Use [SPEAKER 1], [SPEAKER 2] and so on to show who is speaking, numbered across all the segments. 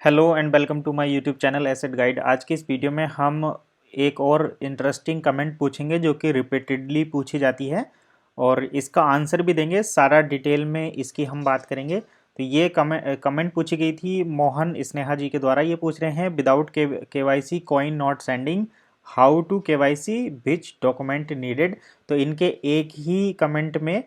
[SPEAKER 1] Hello and welcome to my YouTube channel asset guide. आज की इस वीडियो में हम एक और इंटरेस्टिंग कमेंट पूछेंगे जो कि रिपीटेडली पूछी जाती है और इसका आंसर भी देंगे। सारा डिटेल में इसकी हम बात करेंगे। तो ये कमेंट पूछी गई थी मोहन स्नेहा जी के द्वारा। ये पूछ रहे हैं without KYC coin not sending, how to KYC, which document needed. तो इनके एक ही कमेंट में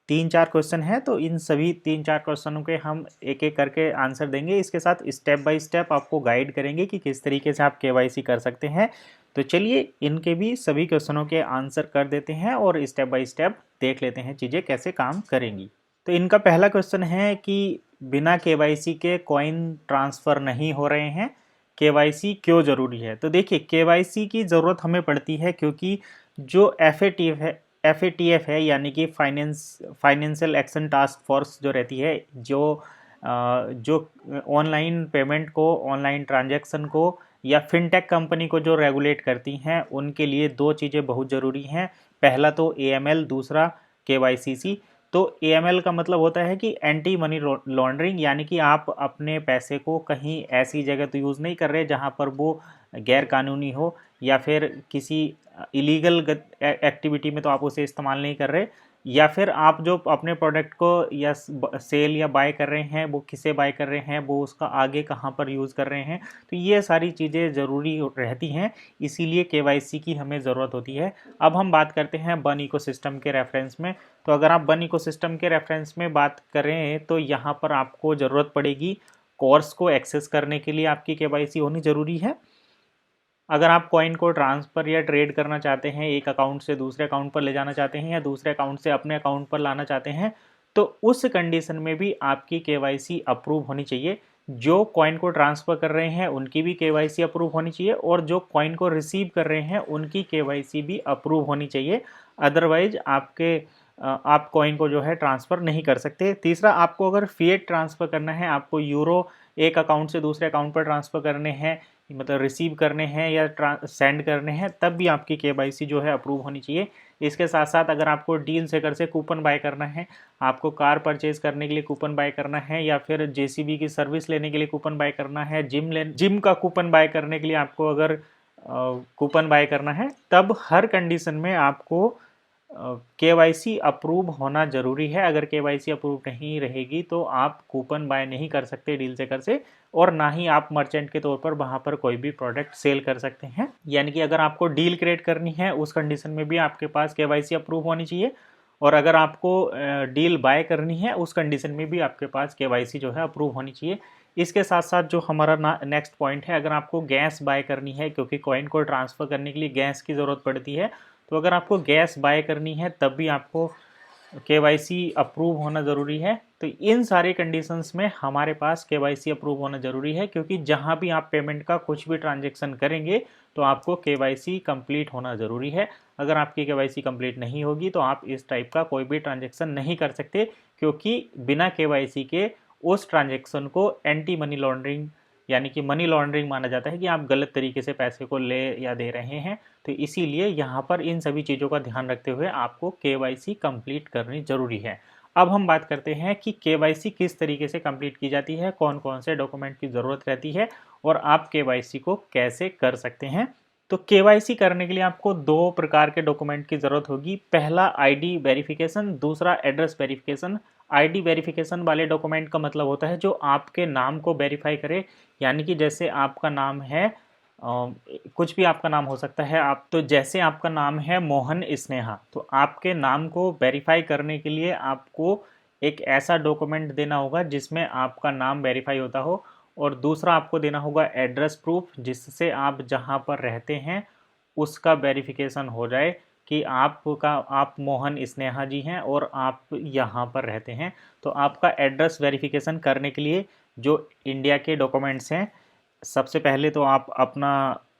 [SPEAKER 1] तीन चार क्वेश्चन है, तो इन सभी तीन चार क्वेश्चनों के हम एक एक करके आंसर देंगे। इसके साथ स्टेप बाय स्टेप आपको गाइड करेंगे कि किस तरीके से आप केवाईसी कर सकते हैं। तो चलिए इनके भी सभी क्वेश्चनों के आंसर कर देते हैं और स्टेप बाय स्टेप देख लेते हैं चीज़ें कैसे काम करेंगी। तो इनका पहला क्वेश्चन है कि बिना केवाईसी के कॉइन ट्रांसफ़र नहीं हो रहे हैं, केवाईसी क्यों ज़रूरी है। तो देखिए केवाईसी की ज़रूरत हमें पड़ती है क्योंकि जो एफ ए टी एफ है यानी कि फाइनेंशियल एक्शन टास्क फोर्स जो रहती है, जो ऑनलाइन पेमेंट को, ऑनलाइन ट्रांजैक्शन को या फिनटेक कंपनी को जो रेगुलेट करती हैं, उनके लिए दो चीज़ें बहुत ज़रूरी हैं। पहला तो एएमएल, दूसरा केवाईसीसी। तो एएमएल का मतलब होता है कि एंटी मनी लॉन्ड्रिंग, यानी कि आप अपने पैसे को कहीं ऐसी जगह तो यूज़ नहीं कर रहे जहां पर वो गैर कानूनी हो या फिर किसी इलीगल एक्टिविटी में तो आप उसे इस्तेमाल नहीं कर रहे, या फिर आप जो अपने प्रोडक्ट को या सेल या बाय कर रहे हैं वो किसे बाय कर रहे हैं, वो उसका आगे कहाँ पर यूज़ कर रहे हैं। तो ये सारी चीज़ें ज़रूरी रहती हैं, इसीलिए केवाईसी की हमें ज़रूरत होती है। अब हम बात करते हैं बन इकोसिस्टम के रेफरेंस में। तो अगर आप बन इकोसिस्टम के रेफरेंस में बात करें तो यहाँ पर आपको ज़रूरत पड़ेगी कोर्स को एक्सेस करने के लिए आपकी केवाईसी होनी ज़रूरी है। अगर आप कॉइन को ट्रांसफ़र या ट्रेड करना चाहते हैं, एक अकाउंट से दूसरे अकाउंट पर ले जाना चाहते हैं या दूसरे अकाउंट से अपने अकाउंट पर लाना चाहते हैं, तो उस कंडीशन में भी आपकी केवाईसी अप्रूव होनी चाहिए। जो कॉइन को ट्रांसफ़र कर रहे हैं उनकी भी केवाईसी अप्रूव होनी चाहिए और जो कॉइन को रिसीव कर रहे हैं उनकी केवाईसी भी अप्रूव होनी चाहिए। अदरवाइज आप कॉइन को जो है ट्रांसफ़र नहीं कर सकते। तीसरा, आपको अगर फिएट ट्रांसफ़र करना है, आपको यूरो एक अकाउंट से दूसरे अकाउंट पर ट्रांसफ़र करने हैं, मतलब रिसीव करने हैं या सेंड करने हैं, तब भी आपकी केवाईसी जो है अप्रूव होनी चाहिए। इसके साथ साथ अगर आपको डील सेकर से कूपन बाय करना है, आपको कार परचेज करने के लिए कूपन बाय करना है या फिर जेसीबी की सर्विस लेने के लिए कूपन बाय करना है, जिम का कूपन बाय करने के लिए आपको अगर कूपन बाय करना है, तब हर कंडीशन में आपको केवाईसी अप्रूव होना ज़रूरी है। अगर केवाईसी अप्रूव नहीं रहेगी तो आप कूपन बाय नहीं कर सकते डील सेकर से, और ना ही आप मर्चेंट के तौर पर वहाँ पर कोई भी प्रोडक्ट सेल कर सकते हैं। यानी कि अगर आपको डील क्रिएट करनी है उस कंडीशन में भी आपके पास केवाईसी अप्रूव होनी चाहिए, और अगर आपको डील बाय करनी है उस कंडीशन में भी आपके पास केवाईसी जो है अप्रूव होनी चाहिए। इसके साथ साथ जो हमारा नेक्स्ट पॉइंट है, अगर आपको गैस बाय करनी है, क्योंकि कॉइन को ट्रांसफ़र करने के लिए गैस की ज़रूरत पड़ती है, तो अगर आपको गैस बाय करनी है तब भी आपको केवाईसी अप्रूव होना ज़रूरी है। तो इन सारे कंडीशंस में हमारे पास केवाईसी अप्रूव होना ज़रूरी है, क्योंकि जहां भी आप पेमेंट का कुछ भी ट्रांजैक्शन करेंगे तो आपको केवाईसी कंप्लीट होना ज़रूरी है। अगर आपकी केवाईसी कंप्लीट नहीं होगी तो आप इस टाइप का कोई भी ट्रांजैक्शन नहीं कर सकते, क्योंकि बिना केवाईसी के उस ट्रांजैक्शन को एंटी मनी लॉन्ड्रिंग, यानी कि मनी लॉन्ड्रिंग माना जाता है कि आप गलत तरीके से पैसे को ले या दे रहे हैं। तो इसीलिए यहाँ पर इन सभी चीज़ों का ध्यान रखते हुए आपको केवाईसी कंप्लीट करनी ज़रूरी है। अब हम बात करते हैं कि केवाईसी किस तरीके से कंप्लीट की जाती है, कौन कौन से डॉक्यूमेंट की ज़रूरत रहती है और आप केवाईसी को कैसे कर सकते हैं। तो केवाईसी करने के लिए आपको दो प्रकार के डॉक्यूमेंट की ज़रूरत होगी। पहला आईडी वेरिफिकेशन, दूसरा एड्रेस वेरिफिकेशन। आईडी वेरिफिकेशन वाले डॉक्यूमेंट का मतलब होता है जो आपके नाम को वेरीफाई करे, यानी कि जैसे आपका नाम है, कुछ भी आपका नाम हो सकता है। आप तो जैसे आपका नाम है मोहन स्नेहा, तो आपके नाम को वेरीफाई करने के लिए आपको एक ऐसा डॉक्यूमेंट देना होगा जिसमें आपका नाम वेरीफाई होता हो, और दूसरा आपको देना होगा एड्रेस प्रूफ, जिससे आप जहां पर रहते हैं उसका वेरिफिकेशन हो जाए कि आप मोहन स्नेहा जी हैं और आप यहाँ पर रहते हैं। तो आपका एड्रेस वेरिफिकेशन करने के लिए जो इंडिया के डॉक्यूमेंट्स हैं, सबसे पहले तो आप अपना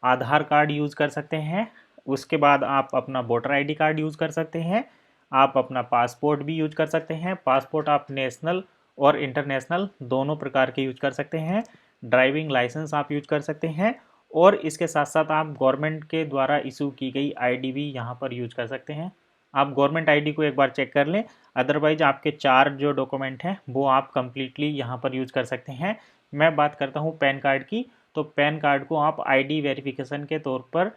[SPEAKER 1] आधार कार्ड यूज़ कर सकते हैं, उसके बाद आप अपना वोटर आईडी कार्ड यूज़ कर सकते हैं, आप अपना पासपोर्ट भी यूज कर सकते हैं। पासपोर्ट आप नेशनल और इंटरनेशनल दोनों प्रकार के यूज कर सकते हैं। ड्राइविंग लाइसेंस आप यूज कर सकते हैं, और इसके साथ साथ आप गवर्नमेंट के द्वारा इशू की गई आईडी भी यहाँ पर यूज कर सकते हैं। आप गवर्नमेंट आईडी को एक बार चेक कर लें, अदरवाइज आपके चार जो डॉक्यूमेंट हैं वो आप कम्प्लीटली यहाँ पर यूज कर सकते हैं। मैं बात करता हूँ पैन कार्ड की, तो पैन कार्ड को आप आईडी वेरिफिकेशन के तौर पर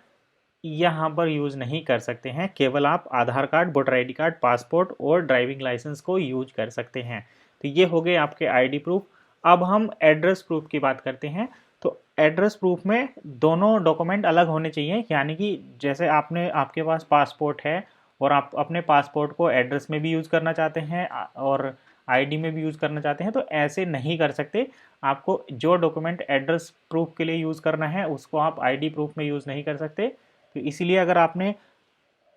[SPEAKER 1] यहाँ पर यूज़ नहीं कर सकते हैं। केवल आप Aadhaar card, voter ID card, passport और ड्राइविंग लाइसेंस को यूज कर सकते हैं। तो ये हो गए आपके आईडी प्रूफ। अब हम एड्रेस प्रूफ की बात करते हैं। तो एड्रेस प्रूफ में दोनों डॉक्यूमेंट अलग होने चाहिए, यानी कि जैसे आपके पास पासपोर्ट है और आप अपने पासपोर्ट को एड्रेस में भी यूज़ करना चाहते हैं और आईडी में भी यूज़ करना चाहते हैं, तो ऐसे नहीं कर सकते। आपको जो डॉक्यूमेंट एड्रेस प्रूफ के लिए यूज़ करना है उसको आप आईडी प्रूफ में यूज़ नहीं कर सकते। तो इसीलिए अगर आपने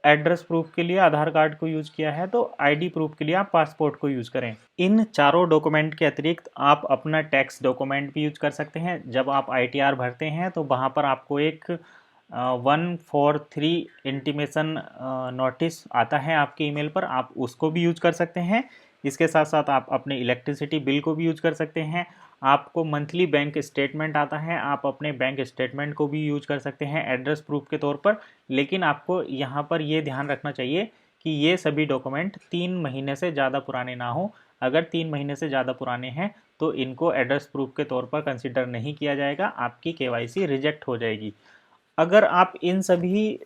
[SPEAKER 1] एड्रेस प्रूफ के लिए आधार कार्ड को यूज़ किया है तो आईडी प्रूफ के लिए आप पासपोर्ट को यूज़ करें। इन चारों डॉक्यूमेंट के अतिरिक्त आप अपना टैक्स डॉक्यूमेंट भी यूज कर सकते हैं। जब आप आईटीआर भरते हैं तो वहाँ पर आपको एक 143 इंटीमेशन नोटिस आता है आपके ईमेल पर, आप उसको भी यूज कर सकते हैं। इसके साथ साथ आप अपने इलेक्ट्रिसिटी बिल को भी यूज कर सकते हैं। आपको मंथली बैंक स्टेटमेंट आता है, आप अपने बैंक स्टेटमेंट को भी यूज कर सकते हैं एड्रेस प्रूफ के तौर पर। लेकिन आपको यहाँ पर ये ध्यान रखना चाहिए कि ये सभी डॉक्यूमेंट 3 महीने से ज़्यादा पुराने ना हो। अगर 3 महीने से ज़्यादा पुराने हैं तो इनको एड्रेस प्रूफ के तौर पर कंसिडर नहीं किया जाएगा, आपकी केवाईसी रिजेक्ट हो जाएगी। अगर आप इन सभी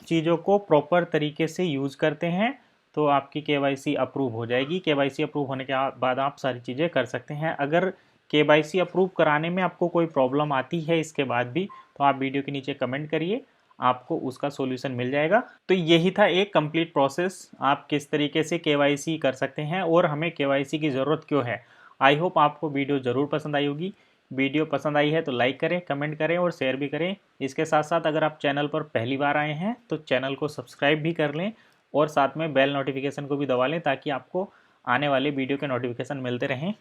[SPEAKER 1] चीज़ों को प्रॉपर तरीके से यूज़ करते हैं तो आपकी केवाईसी अप्रूव हो जाएगी। केवाईसी अप्रूव होने के बाद आप सारी चीज़ें कर सकते हैं। अगर केवाईसी अप्रूव कराने में आपको कोई प्रॉब्लम आती है इसके बाद भी, तो आप वीडियो के नीचे कमेंट करिए, आपको उसका सॉल्यूशन मिल जाएगा। तो यही था एक कंप्लीट प्रोसेस, आप किस तरीके से केवाईसी कर सकते हैं और हमें केवाईसी की ज़रूरत क्यों है। आई होप आपको वीडियो ज़रूर पसंद आई होगी। वीडियो पसंद आई है तो लाइक करें, कमेंट करें और शेयर भी करें। इसके साथ साथ अगर आप चैनल पर पहली बार आए हैं तो चैनल को सब्सक्राइब भी कर लें और साथ में बेल नोटिफिकेशन को भी दबा लें ताकि आपको आने वाले वीडियो के नोटिफिकेशन मिलते रहें।